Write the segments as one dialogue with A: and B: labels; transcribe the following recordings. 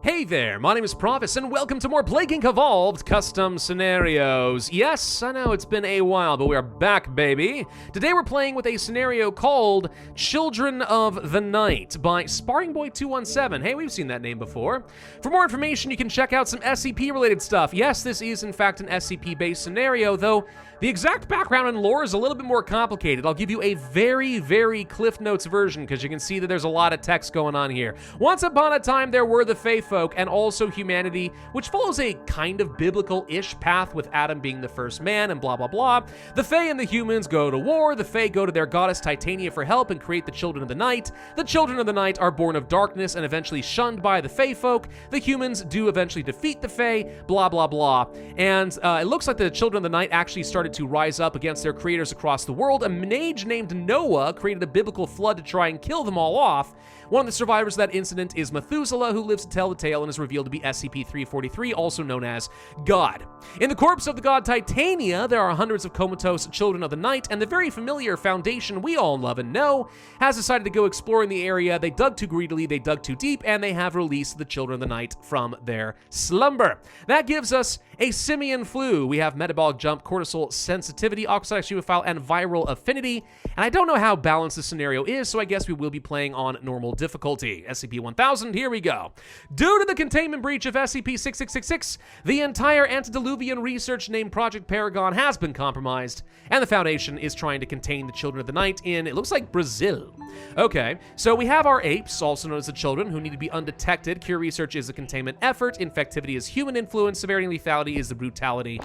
A: Hey there, my name is Pravus, and welcome to more Plague Inc. Evolved custom scenarios. Yes, I know it's been a while, but we are back, baby. Today we're playing with a scenario called Children of the Night by SparringBoy217. Hey, we've seen that name before. For more information, you can check out some SCP-related stuff. Yes, this is in fact an SCP-based scenario, though the exact background and lore is a little bit more complicated. I'll give you a very Cliff Notes version, because you can see that there's a lot of text going on here. Once upon a time, there were the Faefolk, and also humanity, which follows a kind of biblical-ish path, with Adam being the first man, and blah, blah, blah. The Fae and the humans go to war. The Fae go to their goddess Titania for help and create the Children of the Night. The Children of the Night are born of darkness and eventually shunned by the Faefolk. The humans do eventually defeat the Fae, blah, blah, blah. And it looks like the Children of the Night actually started to rise up against their creators across the world. A mage named Noah created a biblical flood to try and kill them all off. One of the survivors of that incident is Methuselah, who lives to tell the tale and is revealed to be SCP-343, also known as God. In the corpse of the god Titania, there are hundreds of comatose Children of the Night, and the very familiar Foundation we all love and know has decided to go exploring the area. They dug too greedily, they dug too deep, and they have released the Children of the Night from their slumber. That gives us a simian flu. We have metabolic jump, cortisol sensitivity, oxidic geophile, and viral affinity. And I don't know how balanced this scenario is, so I guess we will be playing on normal difficulty. SCP-1000, here we go. Due to the containment breach of SCP-6666, the entire antediluvian research named Project Paragon has been compromised, and the Foundation is trying to contain the Children of the Night in, it looks like, Brazil. Okay, so we have our apes, also known as the children, who need to be undetected. Cure research is a containment effort. Infectivity is human influence. Severity and lethality is the brutality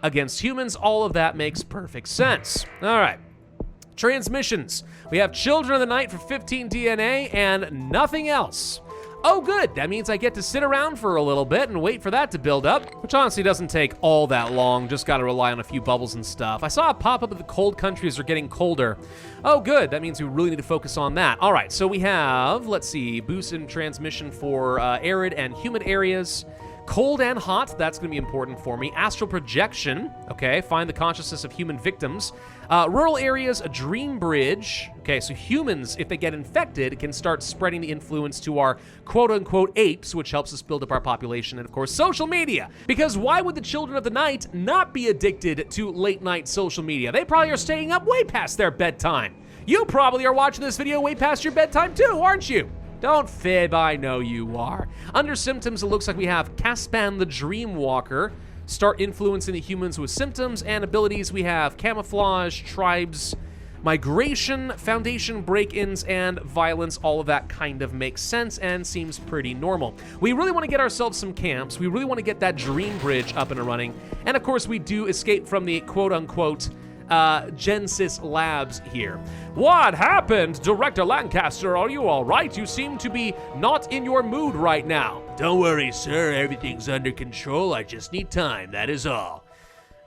A: against humans. All of that makes perfect sense. All right. Transmissions. We have Children of the Night for 15 DNA and nothing else. Oh, good. That means I get to sit around for a little bit and wait for that to build up, which honestly doesn't take all that long. Just got to rely on a few bubbles and stuff. I saw a pop-up that the cold countries are getting colder. Oh, good. That means we really need to focus on that. All right, so we have, let's see, boost in transmission for arid and humid areas. Cold and hot, that's going to be important for me. Astral projection, okay, find the consciousness of human victims. Rural areas, a dream bridge. Okay, so humans, if they get infected, can start spreading the influence to our quote-unquote apes, which helps us build up our population. And of course, social media. Because why would the Children of the Night not be addicted to late-night social media? They probably are staying up way past their bedtime. You probably are watching this video way past your bedtime too, aren't you? Don't fib, I know you are. Under symptoms, it looks like we have Caspan the Dreamwalker. Start influencing the humans with symptoms, and abilities we have camouflage, tribes, migration, foundation break-ins, and violence. All of that kind of makes sense and seems pretty normal. We really want to get ourselves some camps. We really want to get that dream bridge up and running. And of course, we do escape from the quote-unquote Genesis Labs here. What happened? Director Lancaster, are you all right? You seem to be not in your mood right now.
B: Don't worry, sir. Everything's under control. I just need time, that is all.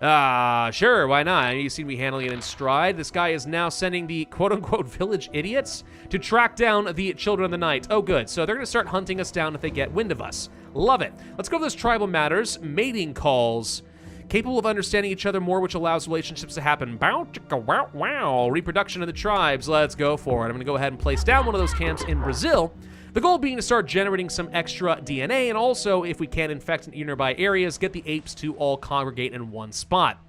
A: Sure, why not? You seem to be handling it in stride. This guy is now sending the quote-unquote village idiots to track down the Children of the Night. Oh, good. So they're going to start hunting us down if they get wind of us. Love it. Let's go to this tribal matters. Mating calls. Capable of understanding each other more, which allows relationships to happen. Bow, chicka, wow, wow. Reproduction of the tribes. Let's go for it. I'm going to go ahead and place down one of those camps in Brazil. The goal being to start generating some extra DNA, and also, if we can infect nearby areas, get the apes to all congregate in one spot.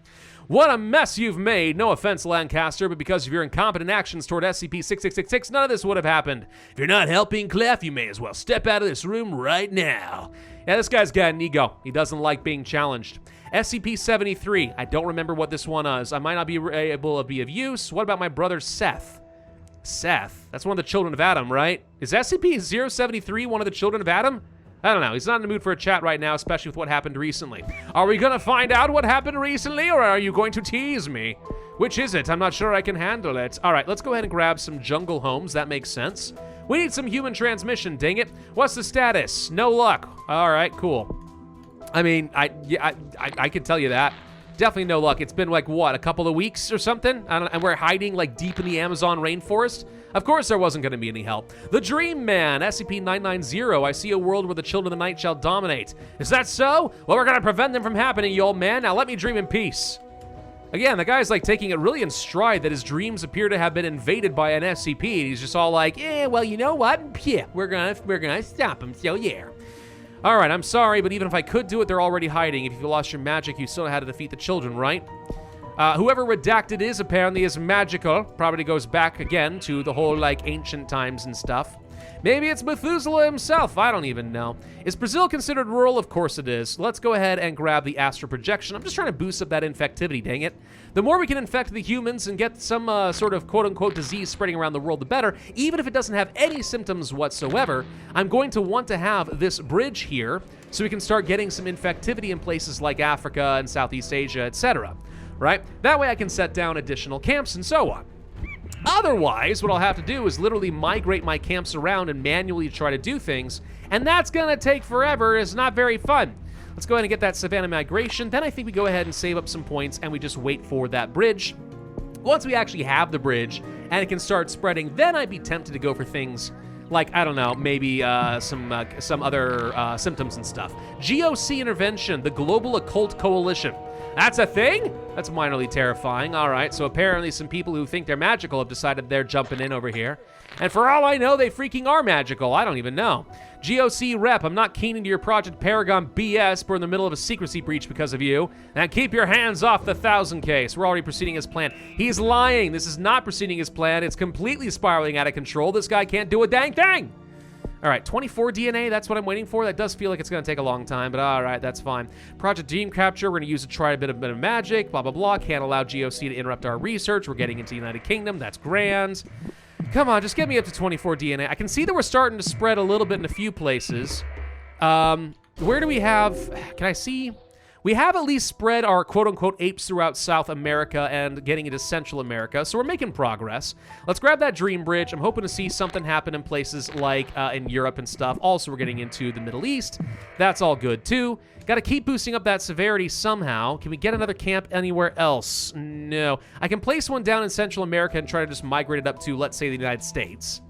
A: What a mess you've made. No offense, Lancaster, but because of your incompetent actions toward SCP-6666, none of this would have happened.
B: If you're not helping Clef, you may as well step out of this room right now.
A: Yeah, this guy's got an ego. He doesn't like being challenged. SCP-73. I don't remember what this one is. I might not be able to be of use. What about my brother Seth? Seth? That's one of the children of Adam, right? Is SCP-073 one of the children of Adam? I don't know. He's not in the mood for a chat right now, especially with what happened recently. Are we going to find out what happened recently, or are you going to tease me? Which is it? I'm not sure I can handle it. All right, let's go ahead and grab some jungle homes. That makes sense. We need some human transmission, dang it. What's the status? No luck. All right, cool. I mean, I can tell you that. Definitely no luck. It's been like, what, a couple of weeks or something? And we're hiding like deep in the Amazon rainforest? Of course there wasn't going to be any help. The Dream Man, SCP-990. I see a world where the Children of the Night shall dominate. Is that so? Well, we're going to prevent them from happening, you old man. Now let me dream in peace. Again, the guy's like taking it really in stride that his dreams appear to have been invaded by an SCP. He's just all like, well, you know what? Yeah, we're gonna stop him, so yeah. All right, I'm sorry, but even if I could do it, they're already hiding. If you lost your magic, you still know how to defeat the children, right? Whoever redacted is apparently is magical. Probably goes back again to the whole, like, ancient times and stuff. Maybe it's Methuselah himself. I don't even know. Is Brazil considered rural? Of course it is. Let's go ahead and grab the astral projection. I'm just trying to boost up that infectivity, dang it. The more we can infect the humans and get some sort of quote-unquote disease spreading around the world, the better. Even if it doesn't have any symptoms whatsoever, I'm going to want to have this bridge here so we can start getting some infectivity in places like Africa and Southeast Asia, etc. Right? That way I can set down additional camps and so on. Otherwise, what I'll have to do is literally migrate my camps around and manually try to do things, and that's gonna take forever. It's not very fun. Let's go ahead and get that Savannah migration. Then I think we go ahead and save up some points and we just wait for that bridge. Once we actually have the bridge and it can start spreading, then I'd be tempted to go for things like, I don't know, maybe some other symptoms and stuff. GOC intervention, the Global Occult Coalition. That's a thing? That's minorly terrifying. All right, so apparently some people who think they're magical have decided they're jumping in over here. And for all I know, they freaking are magical. I don't even know. GOC rep, I'm not keen into your Project Paragon BS. We're in the middle of a secrecy breach because of you. And keep your hands off the 1000 case. We're already proceeding as planned. He's lying. This is not proceeding as planned. It's completely spiraling out of control. This guy can't do a dang thing. All right, 24 DNA, that's what I'm waiting for. That does feel like it's going to take a long time, but all right, that's fine. Project Dream Capture, we're going to use it to try a bit of magic, blah, blah, blah. Can't allow GOC to interrupt our research. We're getting into the United Kingdom. That's grand. Come on, just get me up to 24 DNA. I can see that we're starting to spread a little bit in a few places. Where do we have... Can I see... We have at least spread our quote-unquote apes throughout South America and getting into Central America, so we're making progress. Let's grab that Dream Bridge. I'm hoping to see something happen in places like in Europe and stuff. Also, we're getting into the Middle East. That's all good, too. Got to keep boosting up that severity somehow. Can we get another camp anywhere else? No. I can place one down in Central America and try to just migrate it up to, let's say, the United States.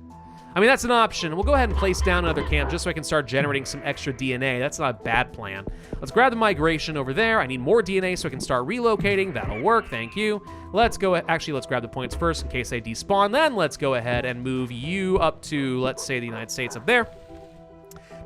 A: I mean, that's an option. We'll go ahead and place down another camp just so I can start generating some extra DNA. That's not a bad plan. Let's grab the migration over there. I need more DNA so I can start relocating. That'll work, thank you. Let's go, actually, let's grab the points first in case they despawn. Then let's go ahead and move you up to, let's say, the United States up there.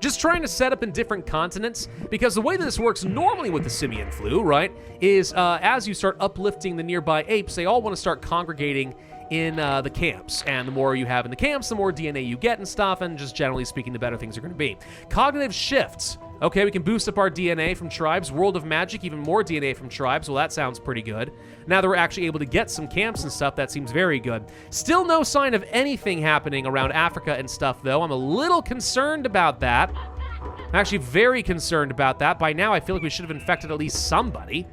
A: Just trying to set up in different continents, because the way that this works normally with the simian flu, right, is as you start uplifting the nearby apes, they all want to start congregating in the camps, and the more you have in the camps, the more DNA you get and stuff, and just generally speaking, the better things are going to be. Cognitive shifts. Okay, we can boost up our DNA from tribes. World of Magic, even more DNA from tribes. Well, that sounds pretty good. Now that we're actually able to get some camps and stuff, that seems very good. Still no sign of anything happening around Africa and stuff, though. I'm a little concerned about that. I'm actually very concerned about that. By now, I feel like we should have infected at least somebody.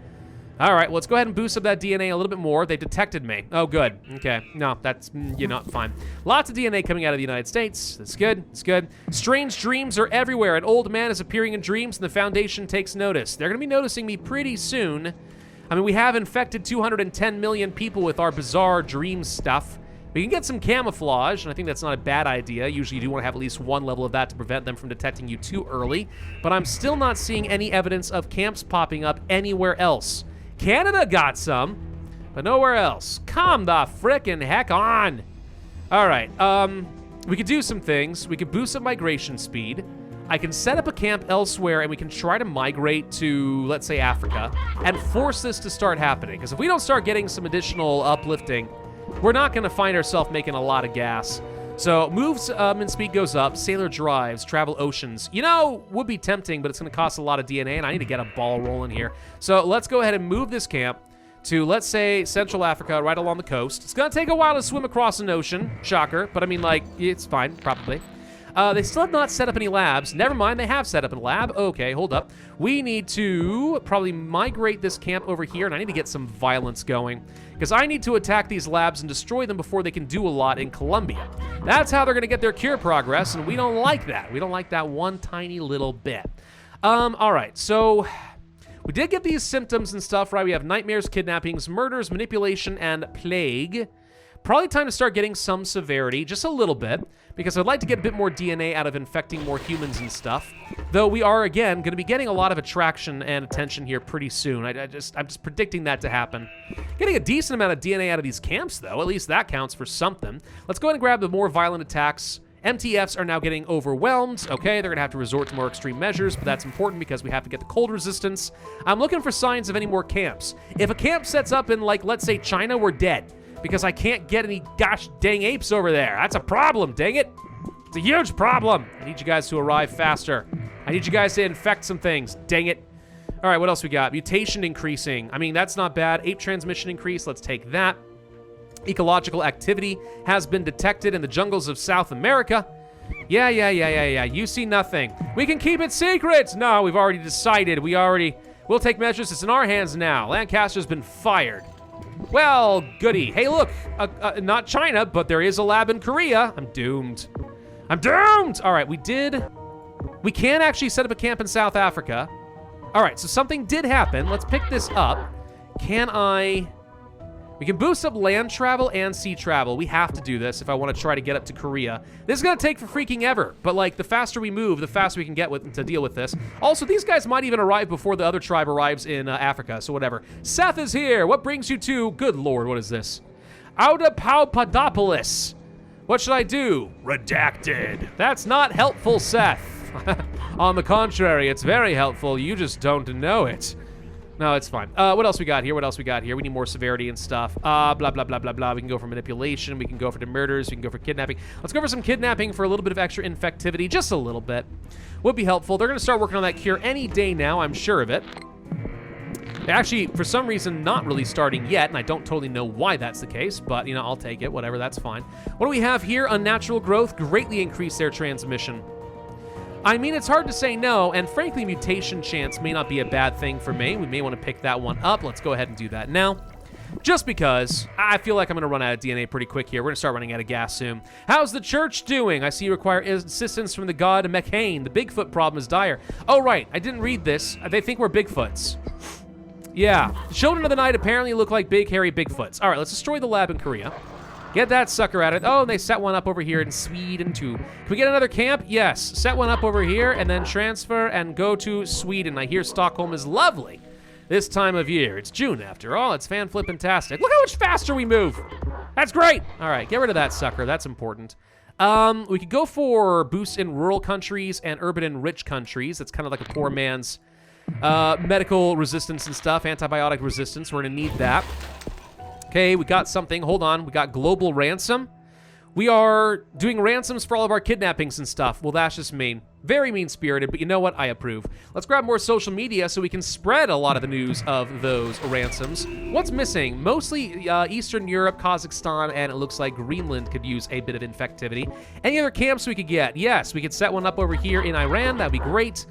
A: All right, well, let's go ahead and boost up that DNA a little bit more. They detected me. Oh, good. Okay. No, that's, fine. Lots of DNA coming out of the United States. That's good. It's good. Strange dreams are everywhere. An old man is appearing in dreams, and the Foundation takes notice. They're going to be noticing me pretty soon. I mean, we have infected 210 million people with our bizarre dream stuff. We can get some camouflage, and I think that's not a bad idea. Usually you do want to have at least one level of that to prevent them from detecting you too early. But I'm still not seeing any evidence of camps popping up anywhere else. Canada got some, but nowhere else. Come the frickin' heck on. All right, we could do some things. We could boost up migration speed. I can set up a camp elsewhere, and we can try to migrate to, let's say, Africa, and force this to start happening. Because if we don't start getting some additional uplifting, we're not going to find ourselves making a lot of gas. So moves and speed goes up. Sailor drives, travel oceans. You know, would be tempting, but it's going to cost a lot of DNA, and I need to get a ball rolling here. So let's go ahead and move this camp to, let's say, Central Africa, right along the coast. It's going to take a while to swim across an ocean. Shocker. But I mean, like, it's fine, probably. They still have not set up any labs. Never mind, they have set up a lab. Okay, hold up. We need to probably migrate this camp over here, and I need to get some violence going, because I need to attack these labs and destroy them before they can do a lot in Colombia. That's how they're going to get their cure progress, and we don't like that. We don't like that one tiny little bit. All right, so we did get these symptoms and stuff, right? We have nightmares, kidnappings, murders, manipulation, and plague. Probably time to start getting some severity, just a little bit, because I'd like to get a bit more DNA out of infecting more humans and stuff. Though we are, again, going to be getting a lot of attraction and attention here pretty soon. I'm just predicting that to happen. Getting a decent amount of DNA out of these camps, though. At least that counts for something. Let's go ahead and grab the more violent attacks MTFs are now getting overwhelmed. Okay, they're going to have to resort to more extreme measures, but that's important because we have to get the cold resistance. I'm looking for signs of any more camps. If a camp sets up in, like, let's say China, we're dead because I can't get any gosh dang apes over there. That's a problem, dang it. It's a huge problem. I need you guys to arrive faster. I need you guys to infect some things, dang it. All right, what else we got? Mutation increasing. I mean, that's not bad. Ape transmission increase, let's take that. Ecological activity has been detected in the jungles of South America. Yeah. You see nothing. We can keep it secret. No, we've already decided. We'll take measures. It's in our hands now. Lancaster's been fired. Well, goody. Hey, look, not China, but there is a lab in Korea. I'm doomed. All right, we can actually set up a camp in South Africa. All right, so something did happen. Let's pick this up. We can boost up land travel and sea travel. We have to do this if I want to try to get up to Korea. This is going to take for freaking ever, but like the faster we move, the faster we can get to deal with this. Also, these guys might even arrive before the other tribe arrives in Africa, so whatever. Seth is here. What brings you to, good lord, what is this? Audapaupadopolis. What should I do?
B: Redacted.
A: That's not helpful, Seth. On the contrary, it's very helpful. You just don't know it. No, it's fine. What else we got here? We need more severity and stuff. Blah, blah, blah, blah, blah. We can go for manipulation. We can go for the murders. We can go for kidnapping. Let's go for some kidnapping for a little bit of extra infectivity. Just a little bit. Would be helpful. They're going to start working on that cure any day now. I'm sure of it. They're actually, for some reason, not really starting yet, and I don't totally know why that's the case, but, you know, I'll take it. Whatever, that's fine. What do we have here? Unnatural growth. Greatly increase their transmission. I mean, it's hard to say no, and frankly, mutation chance may not be a bad thing for me. We may want to pick that one up. Let's go ahead and do that now. Just because I feel like I'm going to run out of DNA pretty quick here. We're going to start running out of gas soon. How's the church doing? I see you require assistance from the god McCain. The Bigfoot problem is dire. Oh, right. I didn't read this. They think we're Bigfoots. Yeah. The children of the night apparently look like big, hairy Bigfoots. All right, let's destroy the lab in Korea. Get that sucker at it. Oh, and they set one up over here in Sweden, too. Can we get another camp? Yes. Set one up over here, and then transfer and go to Sweden. I hear Stockholm is lovely this time of year. It's June, after all. It's fan-flip-fantastic. Look how much faster we move. That's great. All right, get rid of that sucker. That's important. We could go for boosts in rural countries and urban and rich countries. That's kind of like a poor man's medical resistance and stuff, antibiotic resistance. We're going to need that. Okay, we got something. Hold on. We got global ransom. We are doing ransoms for all of our kidnappings and stuff. Well, that's just mean. Very mean-spirited, but you know what? I approve. Let's grab more social media so we can spread a lot of the news of those ransoms. What's missing? Mostly Eastern Europe, Kazakhstan, and it looks like Greenland could use a bit of infectivity. Any other camps we could get? Yes, we could set one up over here in Iran. That'd be great.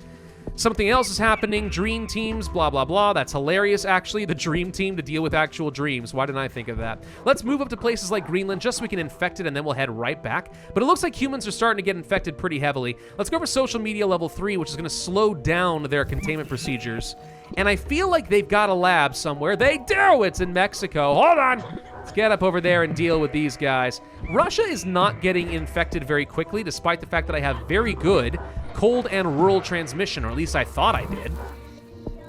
A: Something else is happening. Dream teams, blah, blah, blah. That's hilarious, actually. The dream team to deal with actual dreams. Why didn't I think of that? Let's move up to places like Greenland just so we can infect it, and then we'll head right back. But it looks like humans are starting to get infected pretty heavily. Let's go for social media level 3, which is going to slow down their containment procedures. And I feel like they've got a lab somewhere. They do! It's in Mexico. Hold on! Let's get up over there and deal with these guys. Russia is not getting infected very quickly, despite the fact that I have very good cold and rural transmission, or at least I thought I did.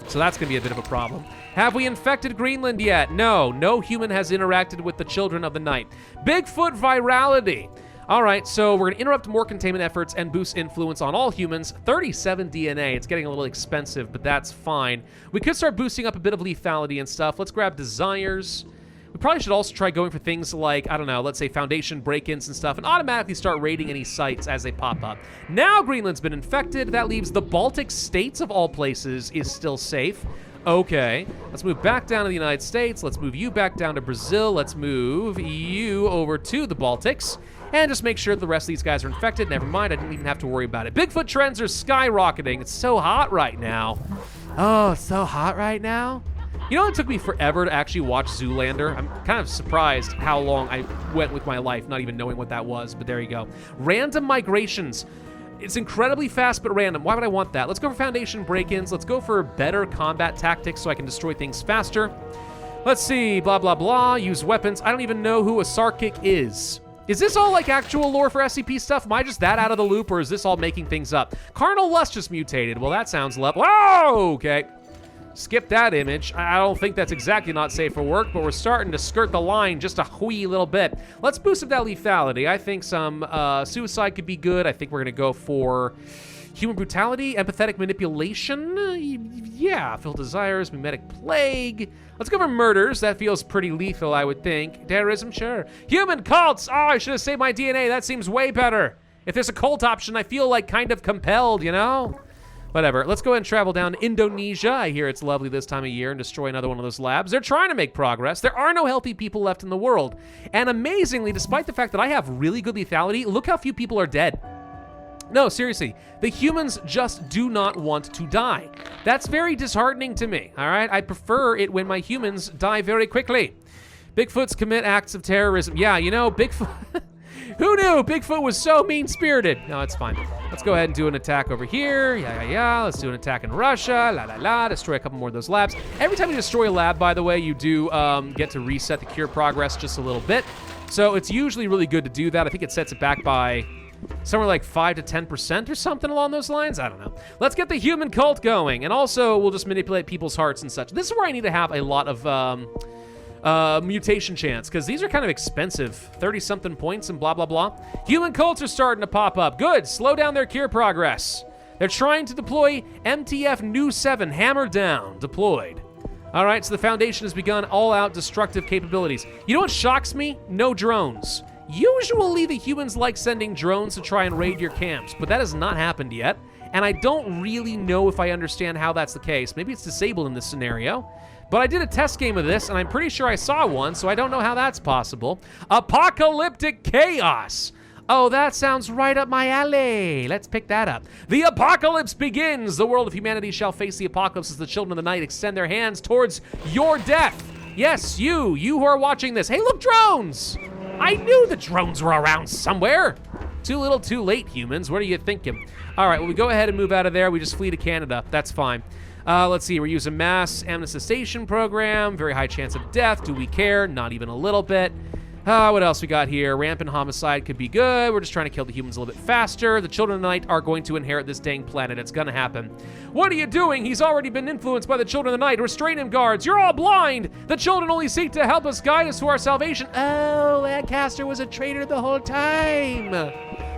A: So that's going to be a bit of a problem. Have we infected Greenland yet? No. No human has interacted with the children of the night. Bigfoot virality. All right, so we're going to interrupt more containment efforts and boost influence on all humans. 37 DNA. It's getting a little expensive, but that's fine. We could start boosting up a bit of lethality and stuff. Let's grab desires. We probably should also try going for things like, I don't know, let's say Foundation break-ins and stuff, and automatically start raiding any sites as they pop up. Now Greenland's been infected. That leaves the Baltic states, of all places, is still safe. Okay, let's move back down to the United States. Let's move you back down to Brazil. Let's move you over to the Baltics. And just make sure the rest of these guys are infected. Never mind, I didn't even have to worry about it. Bigfoot trends are skyrocketing. It's so hot right now. Oh, it's so hot right now. You know, it took me forever to actually watch Zoolander. I'm kind of surprised how long I went with my life, not even knowing what that was, but there you go. Random migrations. It's incredibly fast, but random. Why would I want that? Let's go for Foundation break-ins. Let's go for better combat tactics so I can destroy things faster. Let's see, blah, blah, blah. Use weapons. I don't even know who a Sarkic is. Is this all like actual lore for SCP stuff? Am I just that out of the loop, or is this all making things up? Carnal Lust just mutated. Well, that sounds Whoa, okay. Skip that image. I don't think that's exactly not safe for work, but we're starting to skirt the line just a wee little bit. Let's boost up that lethality. I think some suicide could be good. I think we're going to go for human brutality, empathetic manipulation. Yeah, fill desires, mimetic plague. Let's go for murders. That feels pretty lethal, I would think. Terrorism, sure. Human cults. Oh, I should have saved my DNA. That seems way better. If there's a cult option, I feel like kind of compelled, you know? Whatever. Let's go ahead and travel down to Indonesia. I hear it's lovely this time of year and destroy another one of those labs. They're trying to make progress. There are no healthy people left in the world. And amazingly, despite the fact that I have really good lethality, look how few people are dead. No, seriously, the humans just do not want to die. That's very disheartening to me, all right? I prefer it when my humans die very quickly. Bigfoots commit acts of terrorism. Yeah, you know, Bigfoot... Who knew Bigfoot was so mean-spirited? No, it's fine. Let's go ahead and do an attack over here. Yeah. Let's do an attack in Russia. Destroy a couple more of those labs. Every time you destroy a lab, by the way, you do get to reset the cure progress just a little bit. So it's usually really good to do that. I think it sets it back by somewhere like 5 to 10% or something along those lines. I don't know. Let's get the human cult going. And also, we'll just manipulate people's hearts and such. This is where I need to have a lot of... mutation chance, because these are kind of expensive. 30-something points and blah, blah, blah. Human cults are starting to pop up. Good. Slow down their cure progress. They're trying to deploy MTF New 7. Hammer down. Deployed. All right, so the Foundation has begun all-out destructive capabilities. You know what shocks me? No drones. Usually the humans like sending drones to try and raid your camps, but that has not happened yet, and I don't really know if I understand how that's the case. Maybe it's disabled in this scenario. But I did a test game of this, and I'm pretty sure I saw one, so I don't know how that's possible. Apocalyptic chaos. Oh, that sounds right up my alley. Let's pick that up. The apocalypse begins. The world of humanity shall face the apocalypse as the children of the night extend their hands towards your death. Yes, you who are watching this. Hey, look, drones. I knew the drones were around somewhere. Too little, too late, humans. What are you thinking? All right, well, we go ahead and move out of there. We just flee to Canada. That's fine. Let's see, we're using mass amnestisation program, very high chance of death. Do we care? Not even a little bit. What else we got here? Rampant homicide could be good. We're just trying to kill the humans a little bit faster. The children of the night are going to inherit this dang planet. It's gonna happen. What are you doing? He's already been influenced by the children of the night. Restrain him, guards. You're all blind. The children only seek to help us, guide us to our salvation. Oh, Lancaster was a traitor the whole time.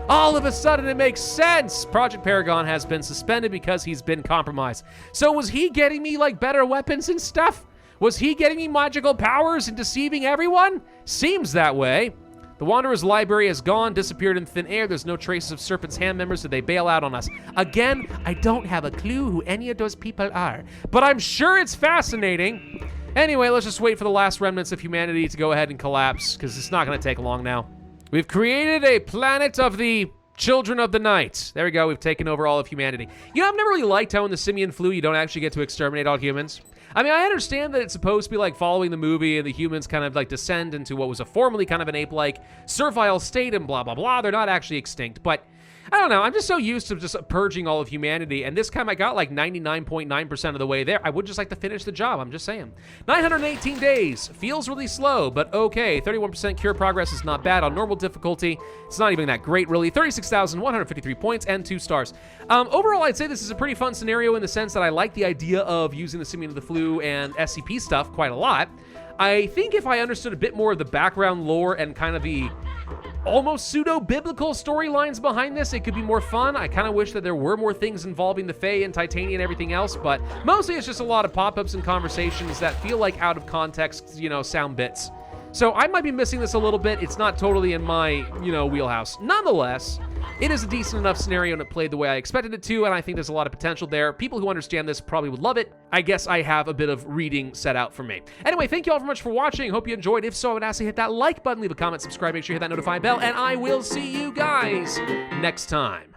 A: All of a sudden, it makes sense. Project Paragon has been suspended because he's been compromised. So was he getting me, like, better weapons and stuff? Was he getting me magical powers and deceiving everyone? Seems that way. The Wanderer's library has gone, disappeared in thin air. There's no traces of Serpent's Hand members. Did they bail out on us? Again, I don't have a clue who any of those people are, but I'm sure it's fascinating. Anyway, let's just wait for the last remnants of humanity to go ahead and collapse, because it's not going to take long now. We've created a planet of the children of the night. There we go. We've taken over all of humanity. You know, I've never really liked how in the simian flu you don't actually get to exterminate all humans. I mean, I understand that it's supposed to be like following the movie and the humans kind of like descend into what was a formerly kind of an ape-like servile state and blah, blah, blah. They're not actually extinct, but I don't know. I'm just so used to just purging all of humanity, and this time I got like 99.9% of the way there. I would just like to finish the job, I'm just saying. 918 days. Feels really slow, but okay. 31% cure progress is not bad on normal difficulty. It's not even that great, really. 36,153 points and 2 stars. Overall, I'd say this is a pretty fun scenario in the sense that I like the idea of using the simian of the flu and SCP stuff quite a lot. I think if I understood a bit more of the background lore and kind of the almost pseudo-biblical storylines behind this, it could be more fun. I kind of wish that there were more things involving the Fae and Titania and everything else, but mostly it's just a lot of pop-ups and conversations that feel like out of context, you know, sound bits. So I might be missing this a little bit. It's not totally in my, you know, wheelhouse. Nonetheless, it is a decent enough scenario and it played the way I expected it to, and I think there's a lot of potential there. People who understand this probably would love it. I guess I have a bit of reading set out for me. Anyway, thank you all very much for watching. Hope you enjoyed. If so, I would ask you to hit that like button, leave a comment, subscribe, make sure you hit that notify bell, and I will see you guys next time.